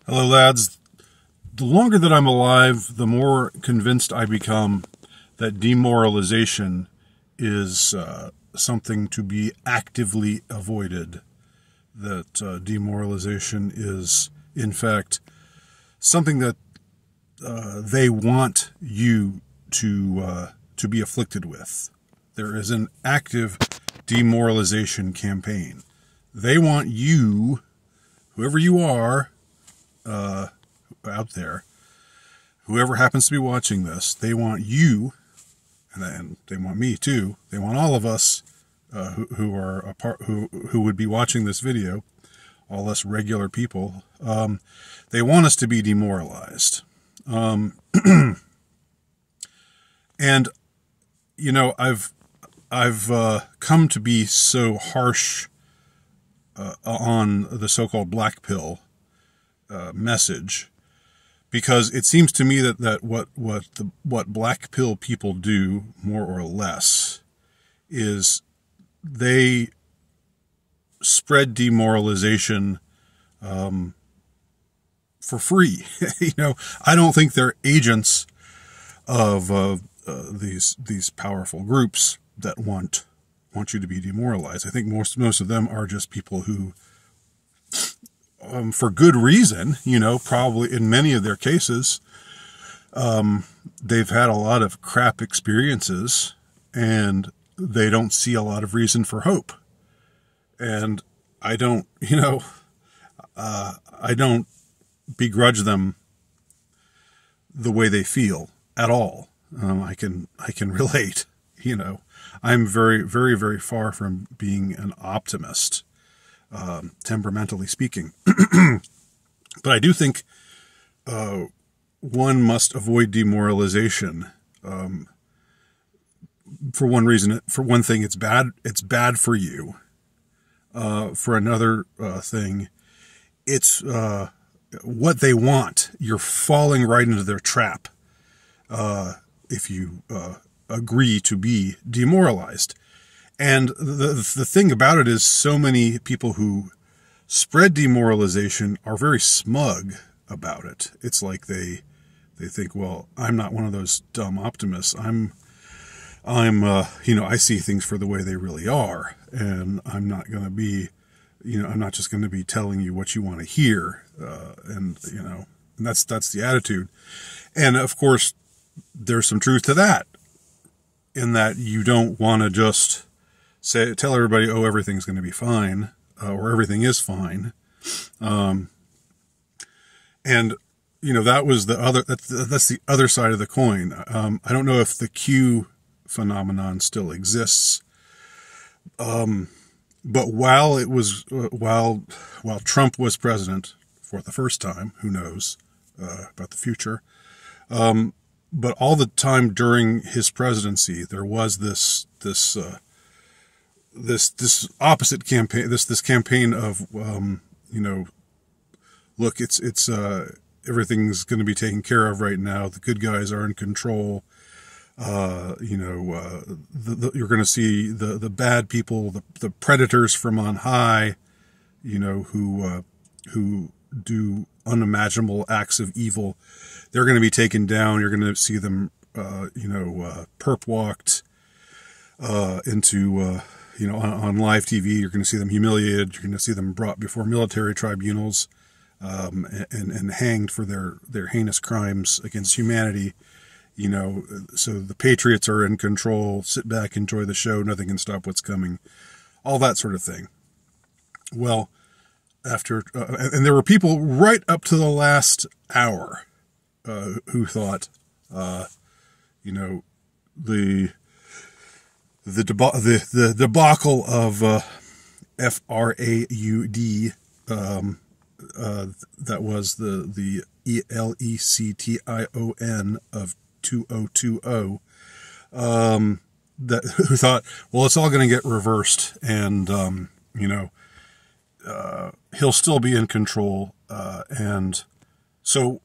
Hello, lads. The longer that I'm alive, the more convinced I become that demoralization is something to be actively avoided. That demoralization is, in fact, something that they want you to be afflicted with. There is an active demoralization campaign. They want you, whoever you are, out there, whoever happens to be watching this, they want you, and they want me too. They want all of us who are a part, who would be watching this video, all us regular people. They want us to be demoralized, and you know, I've come to be so harsh on the so-called black pill message, because it seems to me that what black pill people do, more or less, is they spread demoralization for free. You know, I don't think they're agents of these powerful groups that want you to be demoralized. I think most of them are just people who, for good reason, you know, probably in many of their cases, they've had a lot of crap experiences and they don't see a lot of reason for hope. And I don't, you know, I don't begrudge them the way they feel at all. I can relate, you know. I'm very, very, very far from being an optimist, temperamentally speaking. But I do think one must avoid demoralization. For one reason, for one thing, it's bad. It's bad for you. For another thing, it's what they want. You're falling right into their trap if you agree to be demoralized. And the thing about it is, so many people who spread demoralization are very smug about it. It's like they think, well, I'm not one of those dumb optimists. I'm you know, I see things for the way they really are, and I'm not going to be, you know, I'm not just going to be telling you what you want to hear, and you know, and that's the attitude. And of course, there's some truth to that, in that you don't want to just tell everybody, oh, everything's going to be fine, or everything is fine. And you know, that's the other side of the coin. I don't know if the Q phenomenon still exists. But while Trump was president for the first time, who knows about the future, but all the time during his presidency, there was this opposite campaign, this campaign of, you know, look, it's everything's going to be taken care of right now. The good guys are in control. You know, you're going to see the bad people, the predators from on high, you know, who do unimaginable acts of evil. They're going to be taken down. You're going to see them, you know, perp walked into, you know, on live TV. You're going to see them humiliated. You're going to see them brought before military tribunals, and hanged for their heinous crimes against humanity. You know, so the patriots are in control. Sit back, enjoy the show. Nothing can stop what's coming. All that sort of thing. Well, after, and there were people right up to the last hour who thought, you know, the debacle of FRAUD, that was the ELECTION of 2020, who thought, well, it's all going to get reversed, and you know, he'll still be in control, and so,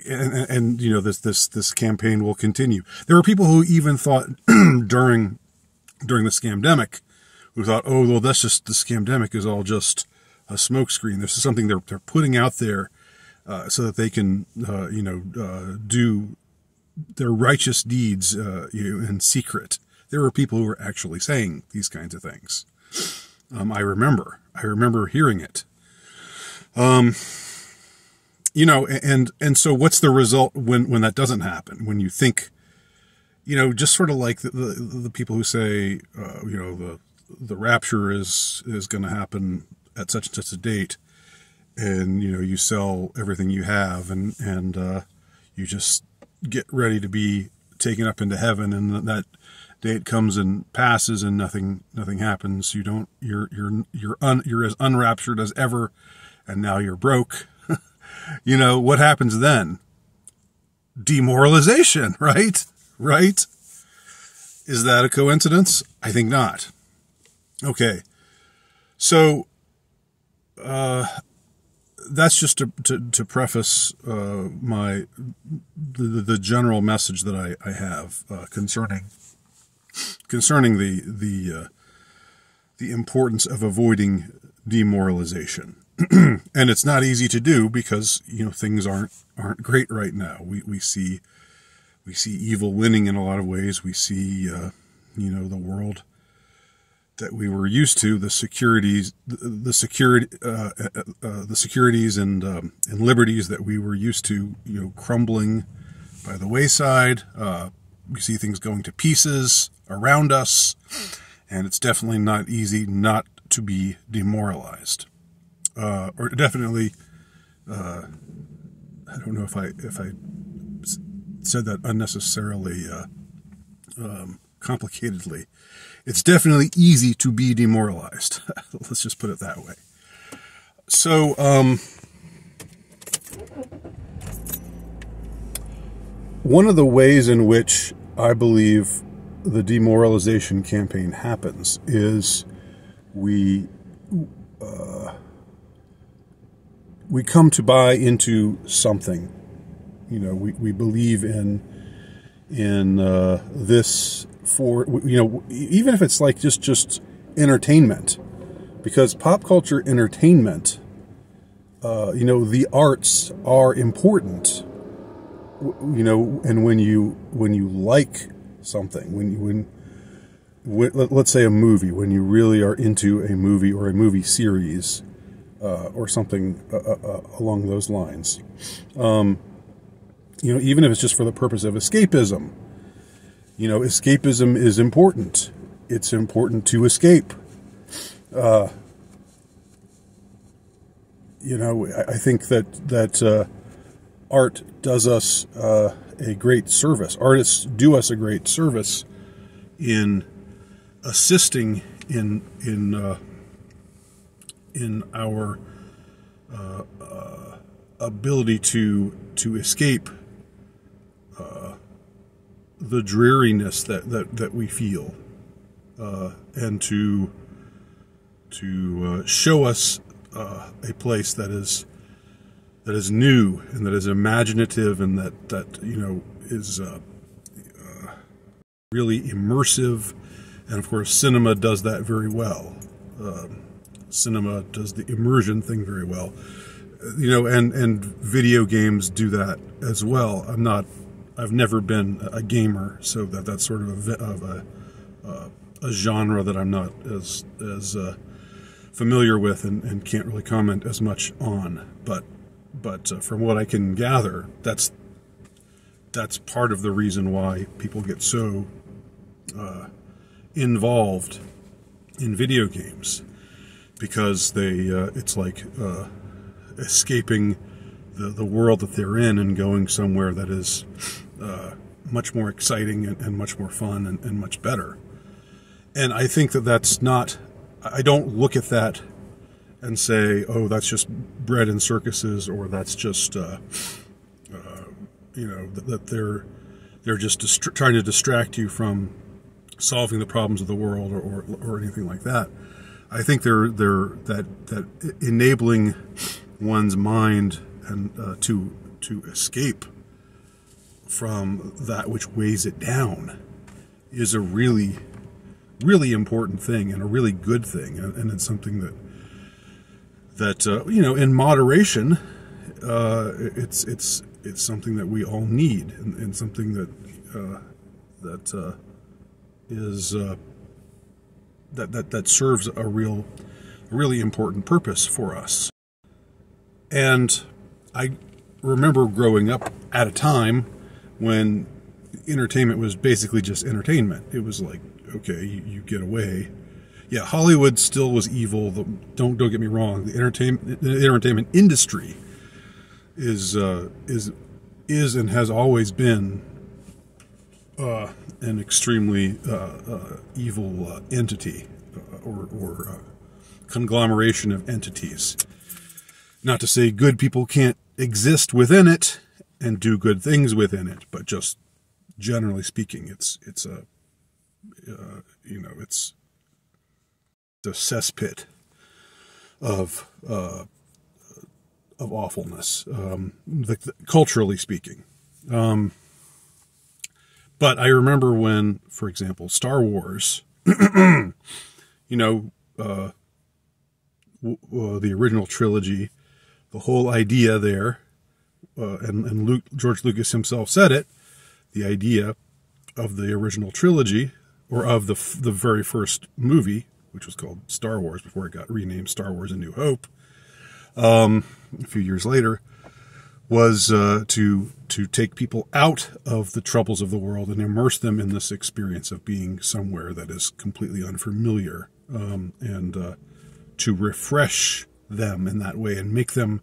and you know, this campaign will continue. There were people who even thought during the scamdemic, who thought, oh, well, that's just, the scamdemic is all just a smokescreen. This is something they're putting out there so that they can, do their righteous deeds in secret. There were people who were actually saying these kinds of things. I remember hearing it. And so what's the result when that doesn't happen? When you think, just sort of like the people who say, the rapture is going to happen at such and such a date, and you sell everything you have, and you just get ready to be taken up into heaven, and that date comes and passes, and nothing happens. You're as unraptured as ever, and now you're broke. What happens then? Demoralization, right? Right? Is that a coincidence? I think not. Okay. So, that's just to preface the general message that I have concerning the importance of avoiding demoralization. And it's not easy to do because things aren't great right now. We see evil winning in a lot of ways. We see the world that we were used to, the securities and liberties that we were used to, crumbling by the wayside. We see things going to pieces around us, and it's definitely not easy not to be demoralized. Or definitely, I don't know if I said that unnecessarily complicatedly. It's definitely easy to be demoralized. Let's just put it that way. So, one of the ways in which I believe the demoralization campaign happens is we come to buy into something. We believe in this for, even if it's like just entertainment, because pop culture entertainment, the arts are important, and when you like something, let's say a movie, when you really are into a movie or a movie series, or something along those lines, even if it's just for the purpose of escapism, escapism is important. It's important to escape. I think that art does us a great service. Artists do us a great service in assisting in our ability to escape the dreariness that we feel, and to show us a place that is new and that is imaginative and that is really immersive. And of course, cinema does that very well. Cinema does the immersion thing very well, and video games do that as well. I've never been a gamer, so that's sort of a genre that I'm not as familiar with and can't really comment as much on. But from what I can gather, that's part of the reason why people get so involved in video games, because it's like escaping the world that they're in and going somewhere that is much more exciting and much more fun and much better. And I think that's not, I don't look at that and say, oh, that's just bred in circuses, or that's just, that they're just trying to distract you from solving the problems of the world or anything like that. I think they're that enabling one's mind and to escape from that which weighs it down is a really, really important thing and a really good thing, and it's something that in moderation, it's something that we all need, and something that that serves a really important purpose for us. And I remember growing up at a time when entertainment was basically just entertainment. It was like, okay, you get away. Yeah, Hollywood still was evil. Don't get me wrong. The entertainment industry is and has always been an extremely evil entity or conglomeration of entities. Not to say good people can't exist within it and do good things within it, but just generally speaking, it's a cesspit of awfulness, culturally speaking. But I remember when, for example, Star Wars, the original trilogy, the whole idea there, and George Lucas himself said it, the idea of the original trilogy, or of the very first movie, which was called Star Wars before it got renamed Star Wars A New Hope, a few years later, was to take people out of the troubles of the world and immerse them in this experience of being somewhere that is completely unfamiliar, and to refresh them in that way and make them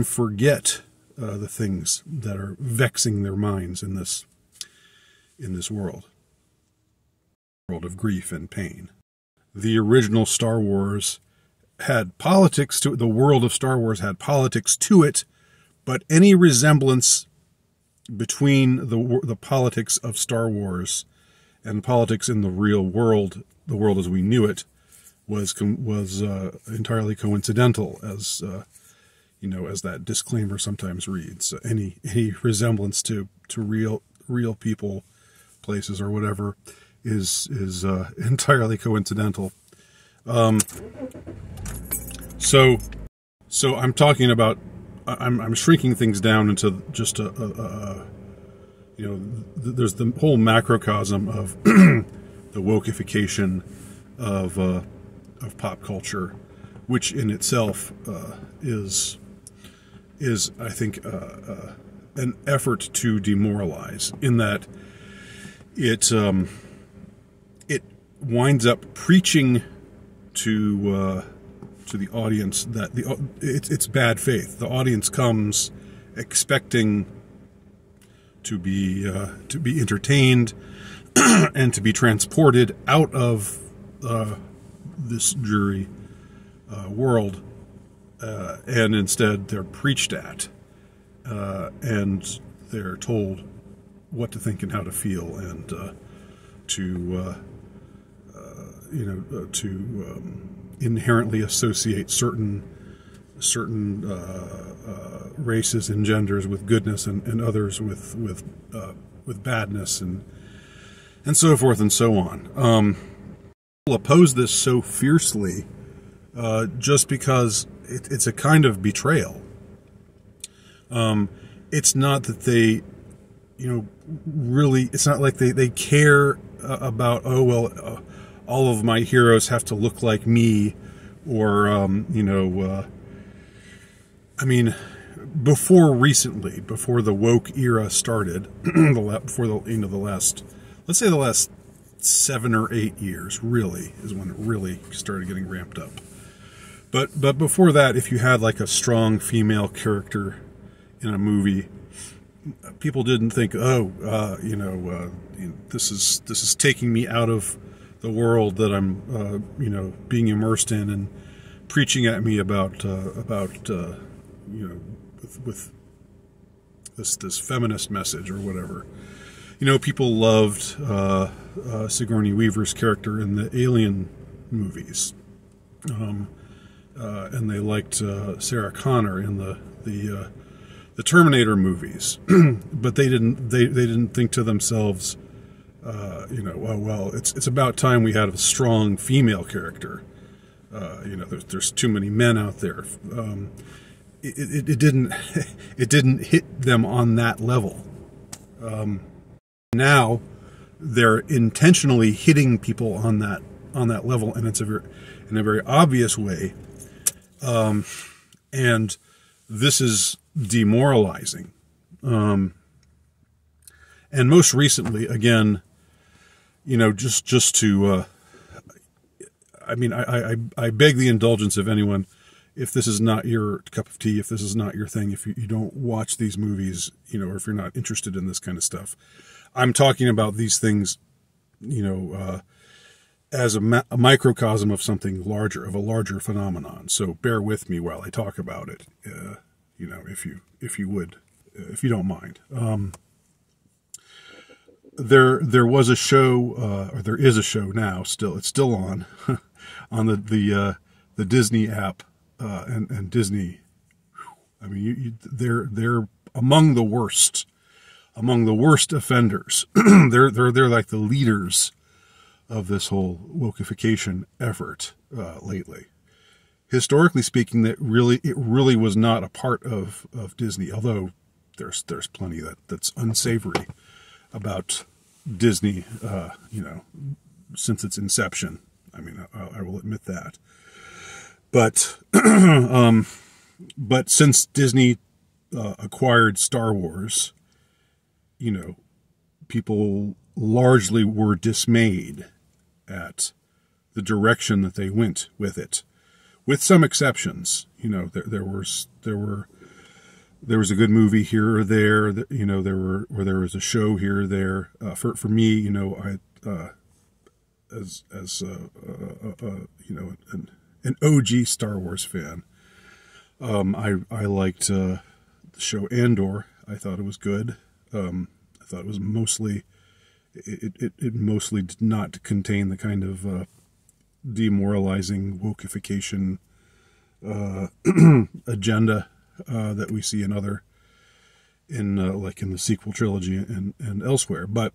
forget the things that are vexing their minds in this world of grief and pain. The original Star Wars had politics to it. The world of Star Wars had politics to it, but any resemblance between the politics of Star Wars and politics in the real world, the world as we knew it, was entirely coincidental, as as that disclaimer sometimes reads. Any resemblance to real people, places, or whatever is entirely coincidental. So I'm talking about. I'm shrinking things down into just there's the whole macrocosm of the wokeification of pop culture, which in itself is I think an effort to demoralize, in that it winds up preaching to the audience that it's bad faith. The audience comes expecting to be entertained and to be transported out of this dreary world, and instead they're preached at, and they're told what to think and how to feel, and to inherently associate certain races and genders with goodness, and others with badness, and so forth and so on. People oppose this so fiercely just because it's a kind of betrayal. It's not that they, really, it's not like they care about, all of my heroes have to look like me, or, before the woke era started, the last 7 or 8 years, really, is when it really started getting ramped up. But before that, if you had like a strong female character in a movie, people didn't think, this is taking me out of the world that I'm, being immersed in, and preaching at me about with this feminist message or whatever. People loved Sigourney Weaver's character in the Alien movies, and they liked Sarah Connor in the Terminator movies, but they didn't think to themselves, it's about time we had a strong female character. There's too many men out there. it didn't it didn't hit them on that level. Now they're intentionally hitting people on that level, and it's in a very obvious way. And this is demoralizing. And most recently, again, just to, I mean, I beg the indulgence of anyone, if this is not your cup of tea, if this is not your thing, if you don't watch these movies, or if you're not interested in this kind of stuff. I'm talking about these things, as a microcosm of something larger, of a larger phenomenon. So bear with me while I talk about it, if you would, if you don't mind. There was a show, or there is a show now. It's still on, on the Disney app, and Disney. I mean, they're among the worst offenders. they're like the leaders of this whole wokeification effort lately. Historically speaking, it really was not a part of Disney, although there's plenty that's unsavory about Disney, since its inception. I mean, I will admit that. But but since Disney acquired Star Wars, people largely were dismayed at the direction that they went with it, with some exceptions. There was a good movie here or there. There was a show here or there. For me, as an OG Star Wars fan, I liked the show Andor. I thought it was good. I thought it was mostly. It mostly did not contain the kind of demoralizing wokeification agenda that we see like in the sequel trilogy and elsewhere. But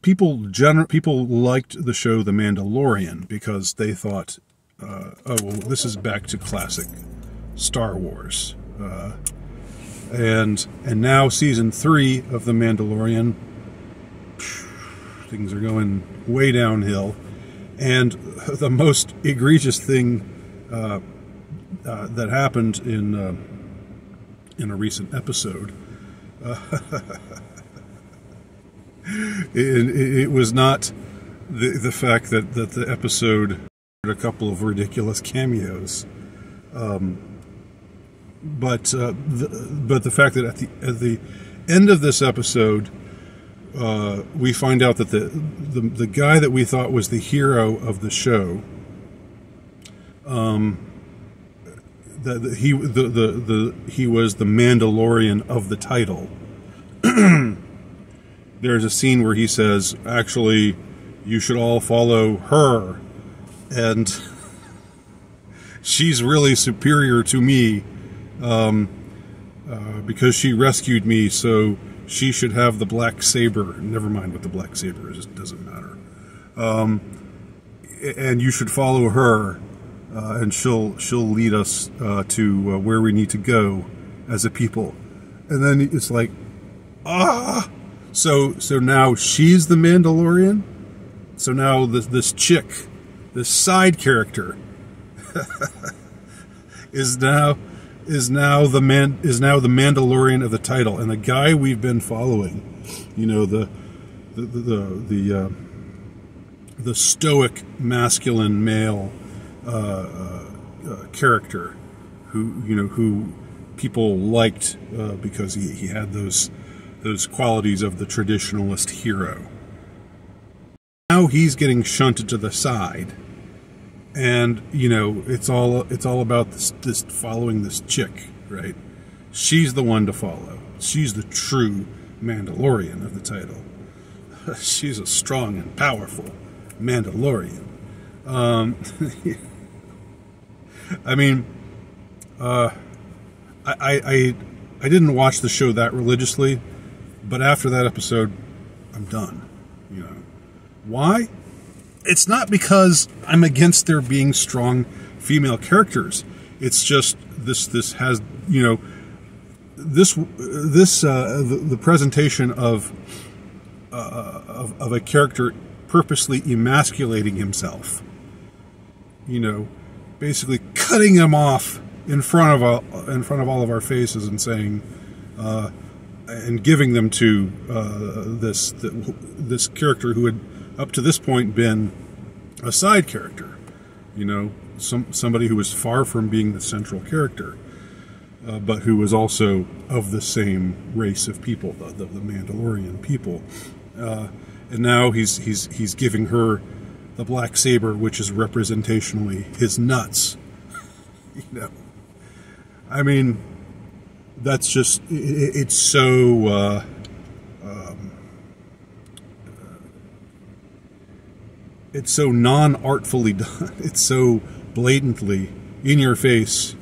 people liked the show The Mandalorian because they thought, this is back to classic Star Wars. And now season 3 of The Mandalorian, things are going way downhill, and the most egregious thing that happened in a recent episode, it was not the fact that the episode had a couple of ridiculous cameos, but the fact that at the end of this episode, we find out that the guy that we thought was the hero of the show, that he was the Mandalorian of the title. There's a scene where he says, "Actually, you should all follow her, and she's really superior to me because she rescued me, so she should have the black saber." Never mind what the black saber is; it doesn't matter. And you should follow her, and she'll lead us to where we need to go as a people. And then it's like, so now she's the Mandalorian. So now this chick, this side character, is now the Mandalorian of the title, and the guy we've been following, the stoic masculine male character who people liked because he had those qualities of the traditionalist hero. Now he's getting shunted to the side, and it's all about this following this chick, right? She's the one to follow. She's the true Mandalorian of the title. She's a strong and powerful Mandalorian. I mean, I didn't watch the show that religiously, but after that episode, I'm done. Why? It's not because I'm against there being strong female characters. It's just this has, you know, the presentation of a character purposely emasculating himself, you know, basically cutting him off in front of all of our faces and saying, and giving them to this character who had up to this point been a side character, you know, somebody who was far from being the central character, but who was also of the same race of people, the Mandolorian people, and now he's giving her the black saber, which is representationally his nuts. You know, I mean, that's just, it's so it's so non-artfully done. It's so blatantly in your face,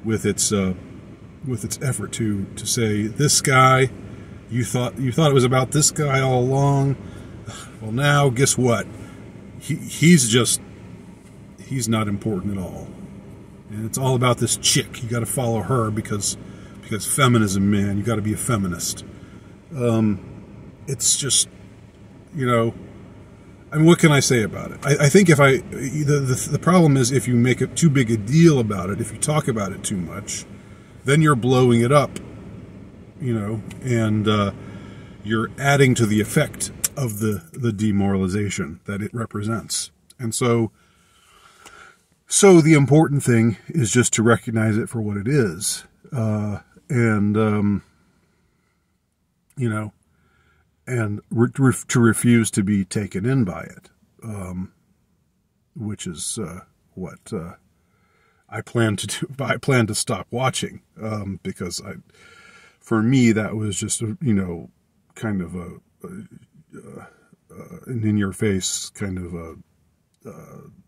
with its effort to say, this guy, you thought it was about this guy all along. Well, now guess what? He's not important at all, and it's all about this chick. You got to follow her because feminism, man. You got to be a feminist. It's just, you know. I mean, what can I say about it? I think the problem is if you make it too big a deal about it, if you talk about it too much, then you're blowing it up, you know, and you're adding to the effect of the demoralization that it represents. And so the important thing is just to recognize it for what it is, and you know, and to refuse to be taken in by it, which is what I plan to do. I plan to stop watching, because for me, that was just you know, kind of an in-your-face kind of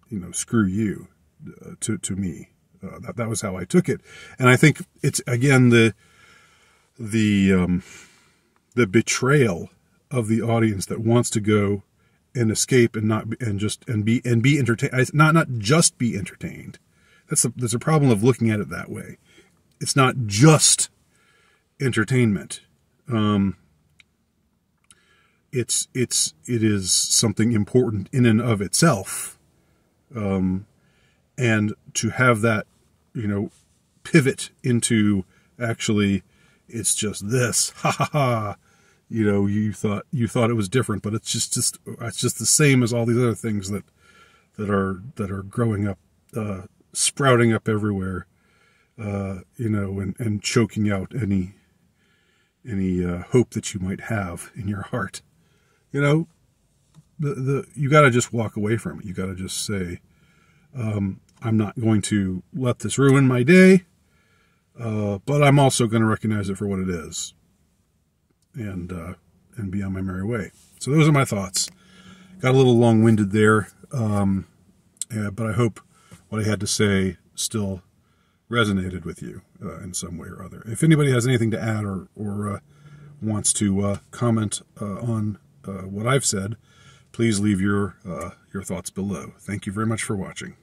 you know, screw you to me. That was how I took it, and I think it's again the betrayal of the audience that wants to go and escape and be entertained. Not just be entertained. There's a problem of looking at it that way. It's not just entertainment. It is something important in and of itself. And to have that, you know, pivot into actually, it's just this, ha ha ha. You know, you thought it was different, but it's just the same as all these other things that are growing up, sprouting up everywhere, you know, and choking out any hope that you might have in your heart. You know, you got to just walk away from it. You got to just say, I'm not going to let this ruin my day, but I'm also going to recognize it for what it is. And be on my merry way. So those are my thoughts. Got a little long-winded there, but I hope what I had to say still resonated with you in some way or other. If anybody has anything to add or wants to comment on what I've said, please leave your thoughts below. Thank you very much for watching.